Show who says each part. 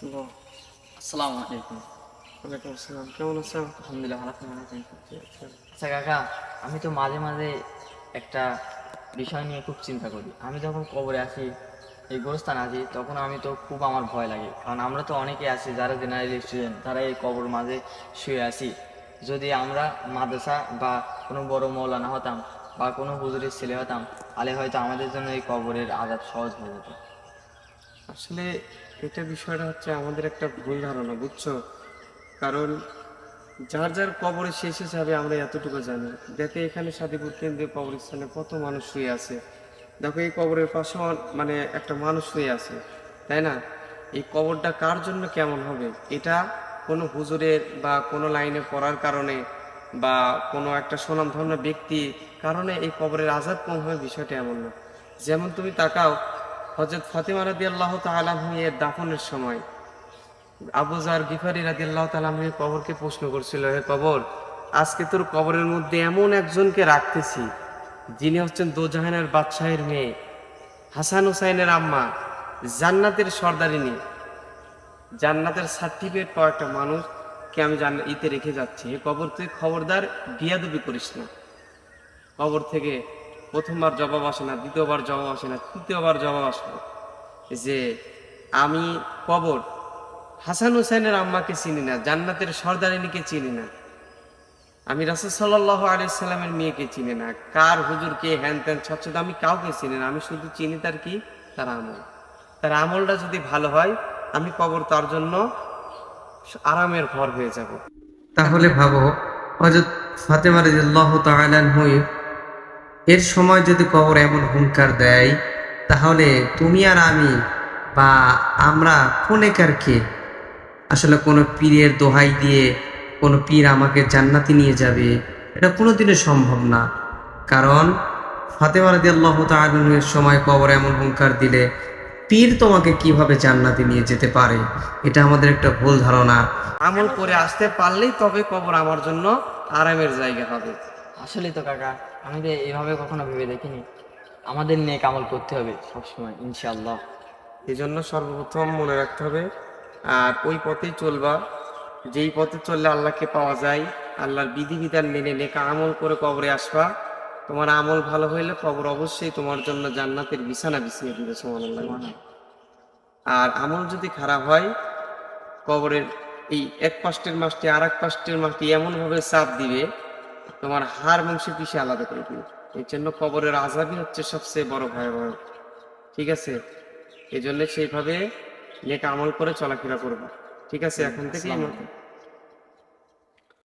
Speaker 1: রহমতুল্লাহ।
Speaker 2: আসসালামু আলাইকুম।
Speaker 1: ওয়ালাইকুম আসসালাম। কেমন আছো?
Speaker 2: আলহামদুলিল্লাহ ভালো আছেন? আচ্ছা কাকা, আমি তো মাঝে মাঝে একটা বিষয় নিয়ে খুব চিন্তা করি। আমি যখন কবরে আসি, এই গোরস্থানে আসি, তখন আমি তো খুব আমার ভয় লাগে, কারণ আমরা তো অনেকে আছি যারা জেনারেল স্টুডেন্ট, তারা এই কবর মাঝে শুয়ে আছি। যদি আমরা মাদ্রাসা বা কোনো বড় মৌলানা হতাম বা কোনো হুজুরের ছেলে হতাম, তাহলে হয়তো আমাদের জন্য এই কবরের আযাব সহজ হয়ে যেত।
Speaker 1: আসলে এটা বিষয়টা হচ্ছে আমাদের একটা ভুল ধারণা, বুঝছো? কারণ যার যার কবরে শেষ হিসাবে আমরা এতটুকু জানি। দেখো এখানে সাদীপুর কেন্দ্রীয় কবরস্থানে কত মানুষ শুয়ে আছে। দেখো এই কবরের পাশে মানে একটা মানুষ শুয়ে আছে, তাই না? এই কবরটা কার জন্য কেমন হবে, এটা কোনো হুজুরের বা কোনো লাইনে পড়ার কারণে বা কোনো একটা স্বনামধন্য ব্যক্তি কারণে এই কবরের আযাব কম হবে, বিষয়টা এমন না। যেমন তুমি তাকাও, হযরত ফাতিমা রাদিয়াল্লাহু তাআলা এর দাফনের সময় আবু যার গিফারি রাদিয়াল্লাহু তাআলা আনহু কবরকে প্রশ্ন করছিল, হে কবর, আজকে তোর কবরের মধ্যে এমন একজনকে রাখতেছি যিনি হচ্ছেন দোজাহানের বাদশাহের মেয়ে, হাসান হুসাইনের আম্মা, জান্নাতের সর্দারিনী, জান্নাতের সার্টিফিকেট পাওয়া একটা মানুষকে আমি ইতে রেখে যাচ্ছি। হে কবর, তুই খবরদার বিয়াদবি করিস না। কবর থেকে প্রথমবার জবাব আসে না, দ্বিতীয়বার জবাব আসে না, তৃতীয়বার জবাব আসে না যে আমি কবর হাসান হুসাইনের আম্মাকে চিনি না, জান্নাতের সর্দারিনীকে চিনি না, আমি রাসূল সাল্লাল্লাহু আলাইহি সাল্লামের মেয়েকে চিনি না, কার হুজুরকে হ্যান ত্যান স্বচ্ছতা আমি কাউকে চিনি না। আমি শুধু চিনি তার কি, তার আমল। তার আমলটা যদি ভালো হয়, আমি কবর তার জন্য আরামের ঘর হয়ে যাব। তাহলে ভাবো, হযরত ফাতেমা রাদিয়াল্লাহু তাআলা আনহা এর সময় যদি কবর এমন হুঙ্কার দেয়, তাহলে তুমি আর আমি বা আমরা কোনেকার কে? আসলে কোনো পীরের দোহাই দিয়ে কোনো পীর আমাকে জান্নাতে নিয়ে যাবে, এটা কোনোদিনও সম্ভব না। কারণ ফাতেমা রাদিয়াল্লাহু তাআলা এর সময় কবর এমন হুঙ্কার দিলে পীর তোমাকে কিভাবে জান্নাতে নিয়ে যেতে পারে, এটা আমাদের একটা ভুল ধারণা। আমল করে আসতে পারলেই তবে কবর আমার জন্য আরামের জায়গা হবে।
Speaker 2: আসলেই তো কাকা, আমি তো এভাবে কখনো ভেবে দেখিনি। আমাদের নেক আমল করতে হবে সবসময়, ইনশাআল্লাহ।
Speaker 1: এই জন্য সর্বপ্রথম মনে রাখতে হবে, আর ওই পথেই চলবা যেই পথে চললে আল্লাহকে পাওয়া যায়। আল্লাহর বিধিবিধান মেনে নেকা আমল করে কবরে আসবা। তোমার আমল ভালো হইলে কবর অবশ্যই তোমার জন্য জান্নাতের বিছানা বিছিয়ে দিবে, সুবহানাল্লাহ। আর আমল যদি খারাপ হয়, কবরের এই এক পাশের মাছটি আর এক পাশের মাছটি এমন ভাবে চাপ দিবে, তোমার হাড় মাংসের পিছে আলাদা করে দিবে। এই জন্য কবরের আযাবই হচ্ছে সবচেয়ে বড় ভয়াবহ। ঠিক আছে? এই জন্য সেইভাবে নেক আমল করে চলাফেরা করবা। ঠিক আছে? এখন থেকে
Speaker 2: আসসালামু আলাইকুম।